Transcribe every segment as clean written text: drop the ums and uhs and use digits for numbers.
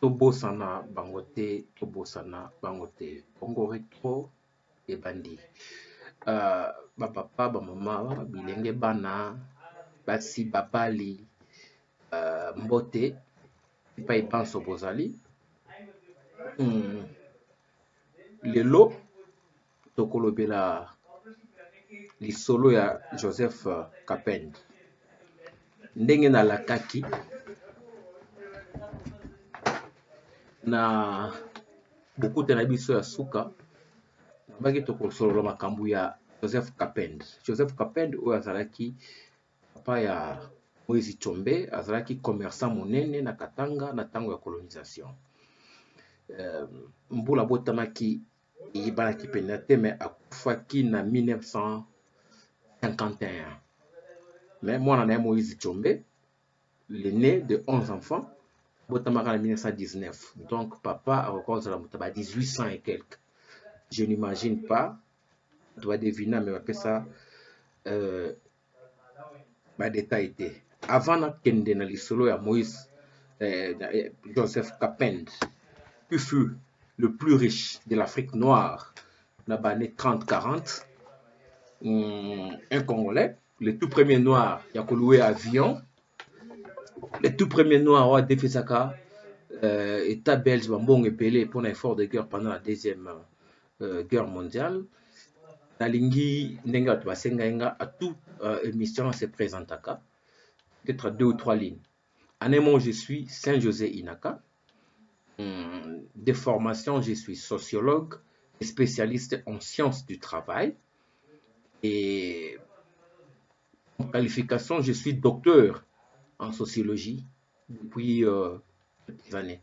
Tobosana bangote, tobosana bangote. Bongo retro et bandi. Ba papa, ba mama, bilenge bana, basi babali, mbote, epai panso bozali. Lelo tokolobela lisolo ya Joseph Kapend. Ndenge na lakaki na bokute na biso ya suka baki tokosolola makambo ya Joseph Kapend. Joseph Kapend oyo azalaki papa ya Moïse Tshombe, azalaki commerçant monene na Katanga na ntango ya colonisation. Mbula botamaki eyebanaki pena te me akufaki na 1951. Mais mwana na Moïse Tshombe, l'aîné de 11 enfants, botamaka en 1919. Donc papa a encore à 1800 et quelques. Je n'imagine pas, tu dois deviner, mais après ça, détail était. Avant na kende na lisolo ya Moïse, Joseph Kapend, qui fut le plus riche de l'Afrique noire dans les années 30-40, un Congolais, le tout premier noir, il a loué avion, le tout premier noir, il a fait ça, État belge, Bambong et Pelé pour un effort de guerre pendant la deuxième guerre mondiale. Nalingi Nenga Twasenga à toute émission se présente peut-être 2 ou 3 lignes. En un mot, je suis Saint-José Inaka. De formation, je suis sociologue et spécialiste en sciences du travail. Et en qualification, je suis docteur en sociologie depuis des années.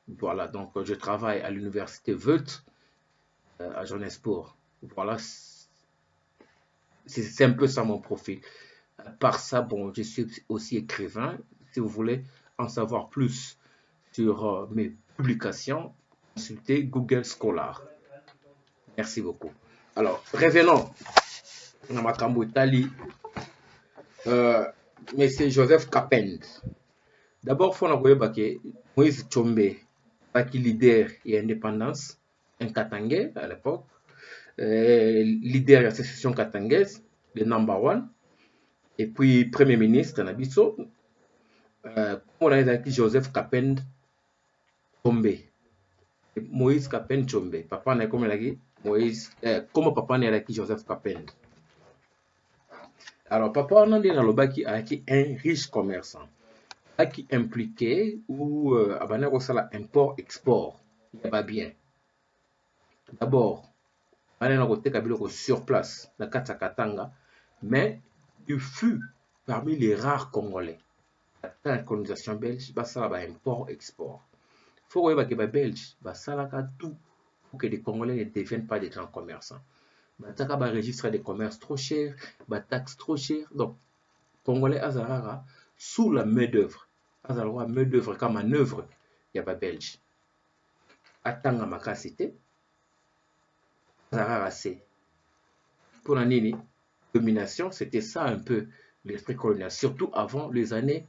Voilà, donc je travaille à l'université Veult à Johannesburg. Voilà, c'est un peu ça mon profil. Par ça, bon, je suis aussi écrivain. Si vous voulez en savoir plus sur mes publications, consultez Google Scholar. Merci beaucoup. Alors, revenons à Makambo Itali. Monsieur Joseph Kapend. D'abord, il faut savoir que Moïse Tshombe, qui leader et indépendance, un Katangais à l'époque, leader de la sécession katangaise, le number one, et puis premier ministre Nabiso, on a dit Joseph Kapend Tshombe. Moïse Kapend Tshombe. Papa n'a comme dit Moïse, comment papa n'a dit Joseph Kapend. Alors papa on a dit dans le bas qui a un riche commerçant, qui impliqué ou abana ko sala import export, il y a pas bien. D'abord, on a côté kabilo sur place na Katanga, mais il fut parmi les rares Congolais. La colonisation belge, bah ça va import export. Faut que les Belges, bah ça là tout pour que les Congolais ne deviennent pas des grands commerçants. Bah ça va registrer des commerces trop chers, bah taxes trop chères. Donc Congolais azarara sous la main d'œuvre, azarara main d'œuvre comme manœuvre, il y a pas Belge. Atanga makasité, azarara c'est pour la nini domination, c'était ça un peu l'esprit colonial, surtout avant les années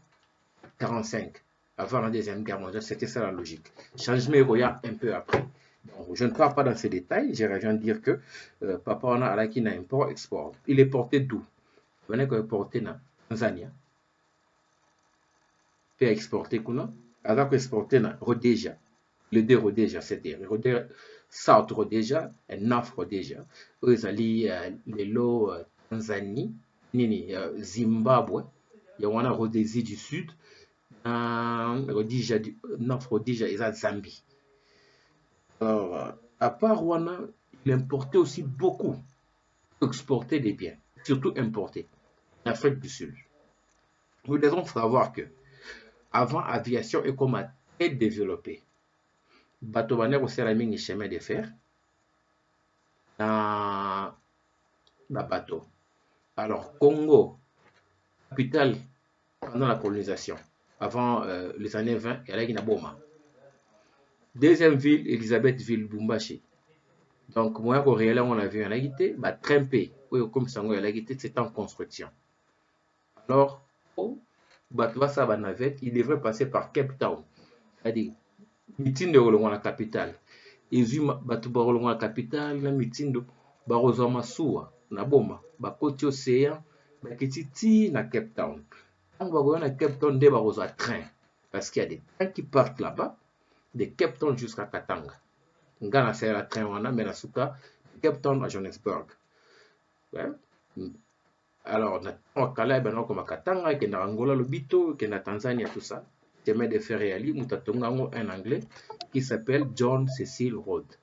45, avant la Deuxième Guerre mondiale, c'était ça la logique. Changement il y a un peu après. Donc, je ne parle pas dans ces détails, j'ai rien dire que papa on a à qui n'a import-export. Il est porté d'où? Il est porté na Tanzania. Il est exporté kuna, alors que exporté na Rhodesia. Le deux Rhodesia, c'était South Rhodesia et North Rhodesia. Eux allaient les lots Tanzanie, Zimbabwe, il y a une Rhodésie du Sud. Rhodesia, North Rhodesia et Zambie. Alors, à part Rwanda, il importait aussi beaucoup, exporter des biens, surtout importer, en Afrique du Sud. Nous devons savoir que, avant, l'aviation est comme très développée. Bateau banner au céramique chemin de fer, dans bateau. Alors, Congo, capitale pendant la colonisation, avant les années 20, il y a la Boma. Deuxième ville, Elisabethville, Bumbashi. Donc, moi, au réel, on a vu un agité, bah, trempé, oui, comme ça, on a agité, c'est en construction. Alors, bah, ça va navette, il devrait passer par Cape Town. C'est-à-dire, mitindo ekolongwa na capitale ezwi bato bakolongwa na capitale na mitindo bakozwa masuwa na boma bakoti océan bakiti ti na Cape Town. Ntango bakoya na Cape Town nde bakozwa train parce qu'il y a des trains qui partent là-bas de Cape Town jusqu'à Katanga. Nga nasalela train wana me na suka Cape Town à Johannesburg. Ouais. Alors na wakala banoko makatanga ekenda Angola lobito ekenda Tanzania tout ça. Chemin de fer yali mutatonga ngo un anglais qui s'appelle John Cecil Rhodes.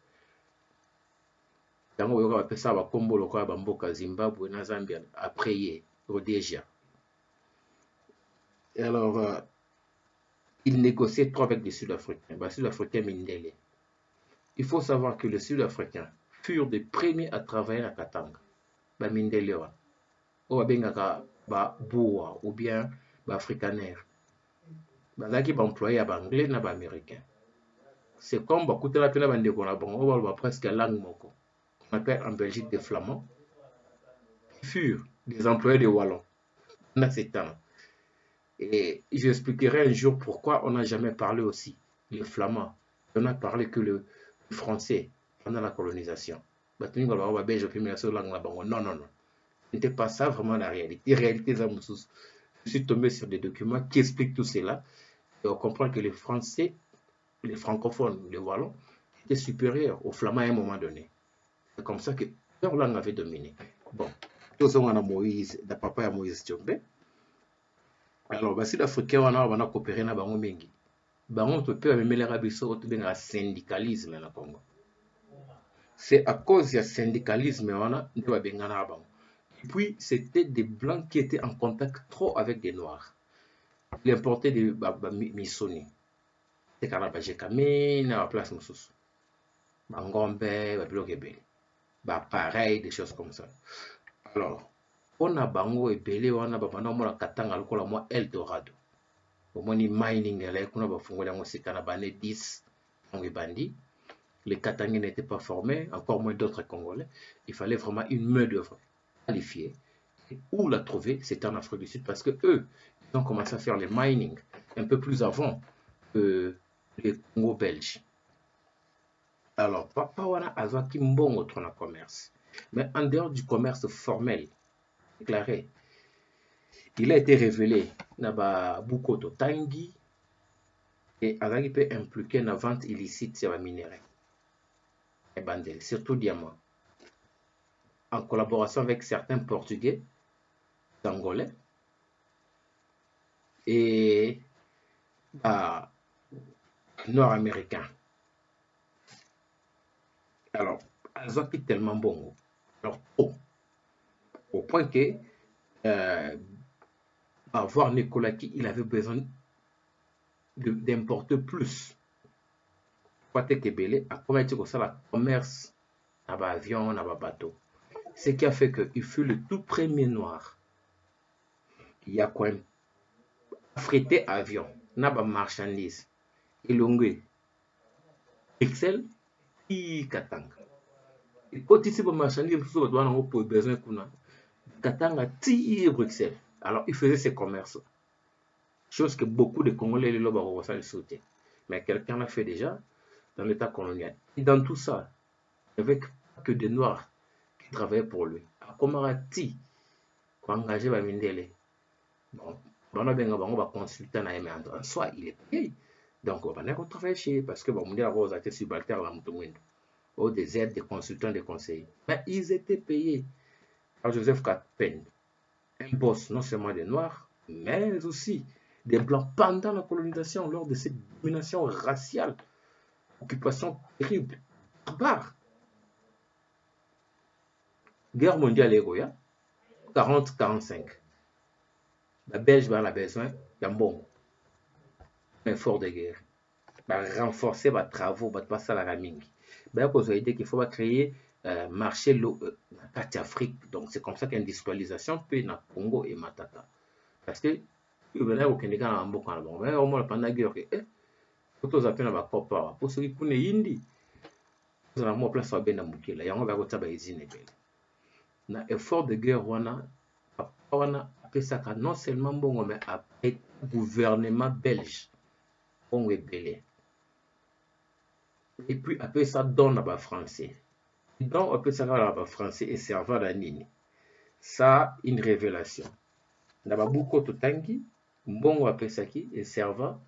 Tango yoka bapesa ba kombo lokola bamboka Zimbabwe na Zambia après ye Rhodesia. Et alors il négociait trop avec les Sud-Africains. Les Sud-Africains Mindele. Il faut savoir que les Sud-Africains furent les premiers à travailler à Katanga. Ba Mindele wa. O babengaka ba boa ou bien ba africaner. Bazaki ba employé à ba anglais na ba américain. C'est comme ba kutela pena ba ndeko na bango ba presque langue moko. On appelle en Belgique des flamands. Ils furent des employés de wallons. On a ces temps. Et j'expliquerai un jour pourquoi on n'a jamais parlé aussi les flamands. On n'a parlé que le français pendant la colonisation. Non, non, non. Ce n'était pas ça vraiment la réalité. Je suis tombé sur des documents qui expliquent tout cela. Et on comprend que les Français, les francophones, les Wallons, étaient supérieurs aux Flamands à un moment donné. C'est comme ça que leur langue avait dominé. Bon, tout ça, on a Moïse, le papa de Moïse Tchombe. Alors, les Sud-Africains, on a coopéré avec Bango Mengi. Bango peut même l'Arabie saoudite un syndicalisme dans le Congo. C'est à cause du syndicalisme qu'on a Bengana Bango. Et puis, c'était des Blancs qui étaient en contact trop avec des Noirs. Ils importaient des Missoni. Des Karabajé Kamé, na place Moussous. Bangombe, Babilokebele. Pareil, des choses comme ça. Alors, on a Bango et Belé, on a Babana Katanga, le moi Eldorado. Au moins, mining, on a fondé dans ces Canabane 10, on est bandit. Les Katangais n'étaient pas formés, encore moins d'autres Congolais. Il fallait vraiment une main-d'œuvre qualifiée. Et où la trouver, c'était en Afrique du Sud parce que eux, ils ont commencé à faire les mining un peu plus avant que les Congo belges. Alors, Papa Wana a Kimbongo dans le commerce. Mais en dehors du commerce formel, déclaré, il a été révélé Naba Bukoto Tangi et Azaki peut impliquer dans la vente illicite sur les minéraux et bandel, surtout diamants, en collaboration avec certains Portugais, Angolais et Nord-Américains. Alors, Azaki est tellement bon. Alors, au point que avoir Nicolas qui il avait besoin d'importer plus. Kebele a commencé comme ça le commerce à avion, à bateau. Ce qui a fait qu'il fut le tout premier noir. Il y a quoi affrété avion, n'a pas marchandise, elongwe, Excel, et Katanga. Et quand il s'est pas marchandise, il faut avoir besoin qu'on Katanga, ti Bruxelles. Alors il faisait ses commerces. Chose que beaucoup de Congolais le soutien. Mais quelqu'un l'a fait déjà dans l'état colonial. Et dans tout ça, il n'y avait que des Noirs qui travaillaient pour lui. Comment a-t-il engagé Mindele? Bon, on a consultant en soi, il est payé. Donc, on va travailler chez parce que on a été subalterne à Moutoumoundo. Au des aides, des consultants, des conseillers. Mais ils étaient payés par Joseph Katpend, un boss non seulement des Noirs, mais aussi des Blancs pendant la colonisation, lors de cette domination raciale, occupation terrible, barbare. Guerre mondiale Egoya, 40-45. La Belge a besoin d'un bon effort de guerre. Renforcer les travaux, passer à la ramingi. Il faut dire qu'il faut créer marché Afrique. Donc c'est comme ça qu'industrialisation peut dans Congo et Matata. Parce que au Kenya en beaucoup en bon, mais au moins pendant la guerre, photos appellent à Copa pour ceux qui connaissent Hindi. Nous avons place à Ben Mukela. Il y a un gars qui a usine. Na effort de guerre wana ça non seulement bon mais après gouvernement belge on est belé Et puis après ça donne à français. Donc après ça à français et servant la nini. Ça une révélation. Naba buko totangi mbongo apesaki et servant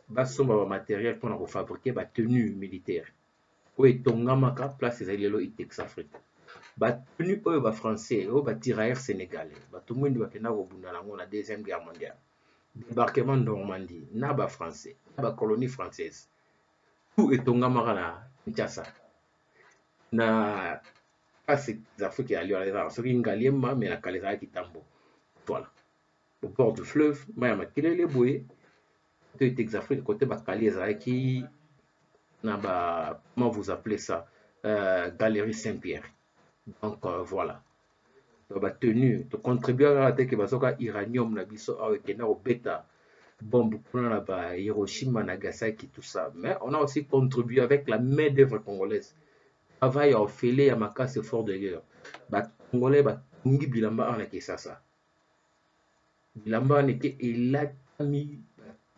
basomba ba matériel pour na fabriquer ba tenue militaire. Oyo etongamaka place ezali lelo Itex Afrique. Batenu oyo bafrançais oyo batirailleur sénégalais bato mwindu bakenda kobunda nango na deuxième guerre mondiale, débarquement Normandie na bafrançais na bacolonie française, tout etongamaka na Kinshasa na place d'Afrique ya liona ezalaka soki ngaliema me na kala ezalaki tambo. Voilà, au bord du fleuve mai ya makelele boye to Itex Afrique côté bakali ezalaki na ba comment vous appelez ça, galerie Saint-Pierre. Donc voilà, batenu tocontribuaka te ke bazoka uranium na biso awa ekenda kobeta bombe kuna na ba Hiroshima, Nagasaki, tout ça. Mais on a aussi contribué avec la main d'œuvre congolaise. Travail orphelé ya makasi effort de guerre. Congolais batungi bilamba awa na Kinshasa. Bilamba wana eke elatami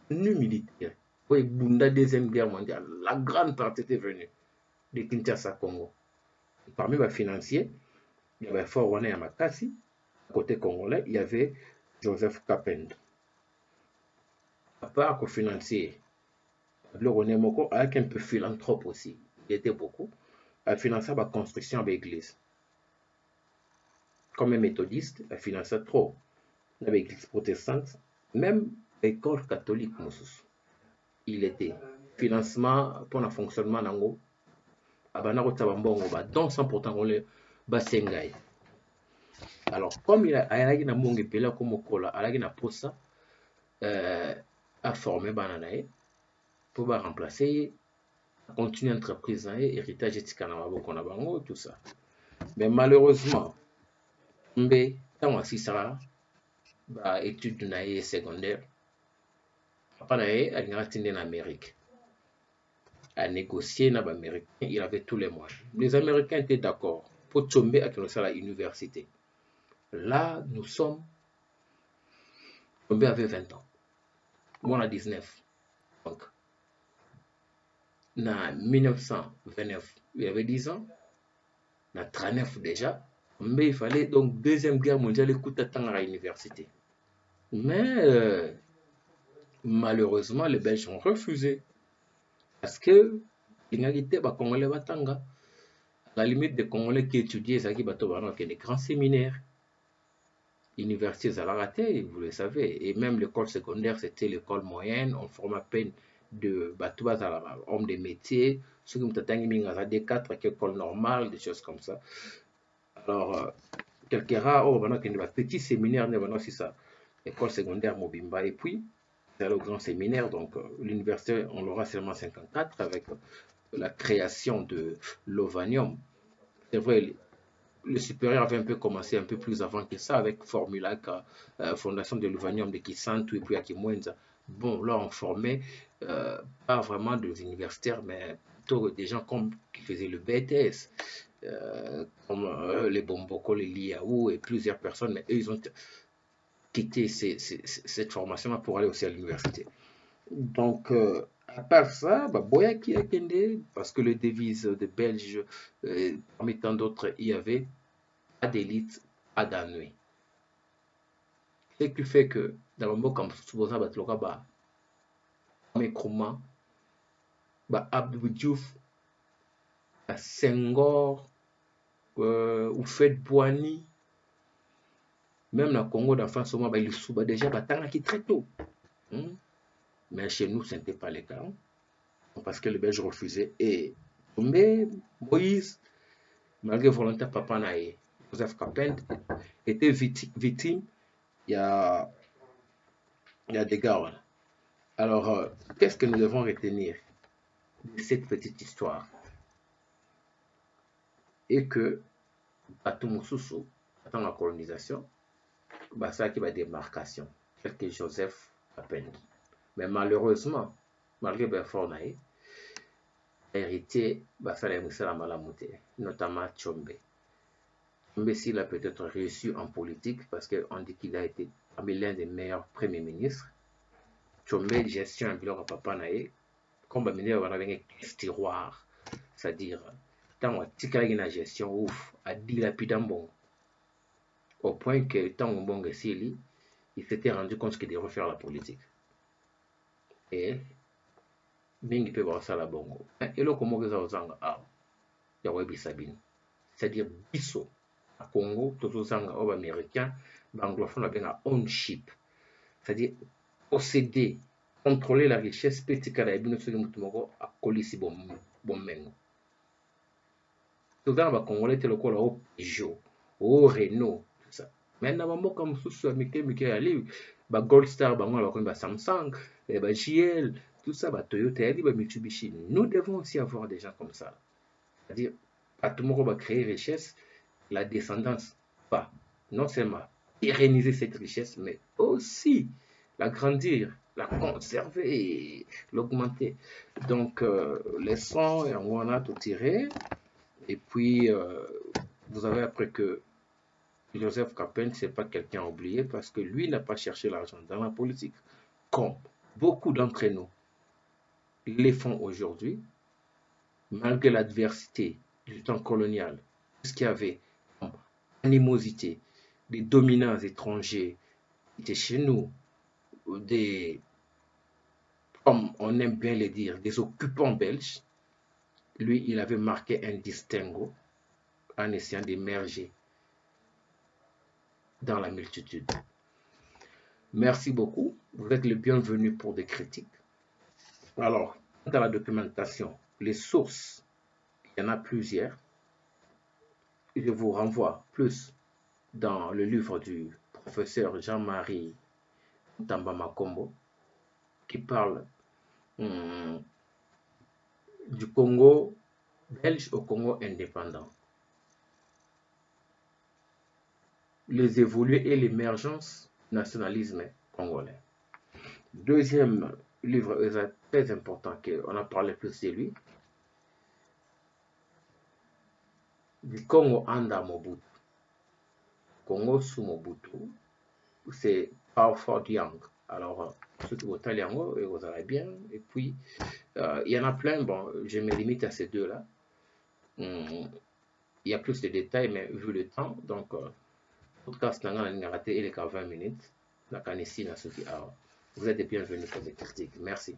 tenue militaire oyo ebunda deuxième guerre mondiale. La grande partie était venue de Kinshasa, Congo. Et parmi les financiers, il y avait Fort Wana Yamakasi, côté congolais, il y avait Joseph Kapend. À part que financier, le René Moko, avec un peu philanthrope aussi, il était beaucoup, a financé la construction de l'église. Comme un méthodiste, il a financé trop l'église protestante, même l'école catholique, il était. Financement pour le fonctionnement nango, abana kotabambongo, donc sans pourtant on le basengai. Alors, comme il a na mongi pela comme kola, il a posa à former bananae pour remplacer, continuer l'entreprise, héritage et bango, tout ça. Mais malheureusement, mbe tant aussi ça, bah étude nae secondaire, papa nae a gagné en Amérique, à négocier na Américain, il avait tous les moyens. Les Américains étaient d'accord pour tomber à l'université. Là, nous sommes tombés avait 20 ans. Moi, on a 19. Donc, en 1929, il avait 10 ans. En 39 déjà. Mais il fallait donc deuxième guerre mondiale écouter attendre à l'université. Mais malheureusement, les Belges ont refusé. Parce que l'inégalité, les Congolais batanga. À la limite des Congolais qui étudiaient, ça qui des grands séminaires. L'université Zalaraté, vous le savez, et même l'école secondaire, c'était l'école moyenne, on forme à peine de hommes de métiers, ceux qui ont des 4 avec l'école normale, des choses comme ça. Alors, quelques rares, on a un petit séminaire, c'est ça, l'école secondaire Mobimba, et puis, c'est le grand séminaire, donc l'université, on l'aura seulement 54 avec la création de l'Ovanium. C'est vrai, le supérieur avait un peu commencé un peu plus avant que ça avec Formulac, fondation de l'Ovanium de Kisantu et puis à Kimwenza. Bon, là, on formait pas vraiment des universitaires, mais plutôt des gens qui faisaient le BTS, comme les Bomboko, les Liaou et plusieurs personnes, mais eux, ils ont quitté cette formation-là pour aller aussi à l'université. Donc, à part ça, Boya qui a Kende, parce que les devises de Belges, parmi tant d'autres, il y avait pas d'élite, pas d'ennui. Ce qui fait que dans le mot comme Soubosa Batloka, Mekroma, Abdou Diouf, Senghor, ou Fed Boani, même dans le Congo d'enfants, il y déjà qui très tôt. Mais chez nous, ce n'était pas le cas. Parce que les Belges refusaient. Et Moïse, malgré volontaire Papa Naé, Joseph Kapend, était victime. Il y a des gars. Alors, qu'est-ce que nous devons retenir de cette petite histoire? Et que, à Toumoussoussou, dans la colonisation, ça qui va démarcation, tel que Joseph Kapend. Mais malheureusement, malgré Belfort Naé, héritier, ça la malamouté, notamment Tchombe. Tchombe, s'il a peut-être réussi en politique, parce qu'on dit qu'il a été parmi l'un des meilleurs premiers ministres, Tchombe, gestion un bilan à Papa Naé, comme on avait un tiroir, c'est-à-dire, tant on tika la gestion, ouf, a dilapidé bon, au point que tant on bon il s'était rendu compte qu'il devait refaire la politique. Et mingi peut voir ça la bongo. Et là, comment ça ozanga ah, ya webi sabine. C'est-à-dire biso à Congo, tout ozanga aux Américains, anglophone avec un ownership. C'est-à-dire posséder, contrôler la richesse petit kala ebino soki mutu moko akolisi bomengo. Tozanga ba Congolais te lokola o Peugeot, o Renault, tout ça. Mais na bamoka mosusu ya mike ali ba Gold Star bango bakomi ba Samsung, ba JL, tout ça, ba Toyota, ba Mitsubishi. Nous devons aussi avoir des gens comme ça. C'est-à-dire, à tout le monde va créer richesse, la descendance va non seulement pérenniser cette richesse, mais aussi l'agrandir, la conserver, l'augmenter. Donc, laissons et on a tout tiré. Et puis, vous avez appris que Joseph Kappen, ce n'est pas quelqu'un à oublier parce que lui n'a pas cherché l'argent dans la politique, comme beaucoup d'entre nous les font aujourd'hui, malgré l'adversité du temps colonial, ce qu'il y avait comme animosité, des dominants étrangers qui étaient chez nous, des, comme on aime bien le dire, des occupants belges. Lui, il avait marqué un distinguo en essayant d'émerger dans la multitude. Merci beaucoup. Vous êtes le bienvenu pour des critiques. Alors, dans la documentation, les sources, il y en a plusieurs. Je vous renvoie plus dans le livre du professeur Jean-Marie Tambamakombo qui parle du Congo belge au Congo indépendant. Les évolués et l'émergence du nationalisme congolais. Deuxième livre très important qu'on a parlé plus de lui, du Congo Anda Mobutu. Congo sous Mobutu, c'est Crawford Young. Alors, ceux qui votent Yango, vous allez bien. Et puis, il y en a plein. Bon, je me limite à ces deux-là. Il y a plus de détails, mais vu le temps, donc, podcast n'a raté, il est qu'à 20 minutes. La canissine à ceux qui vous êtes les bienvenus pour des critiques. Merci.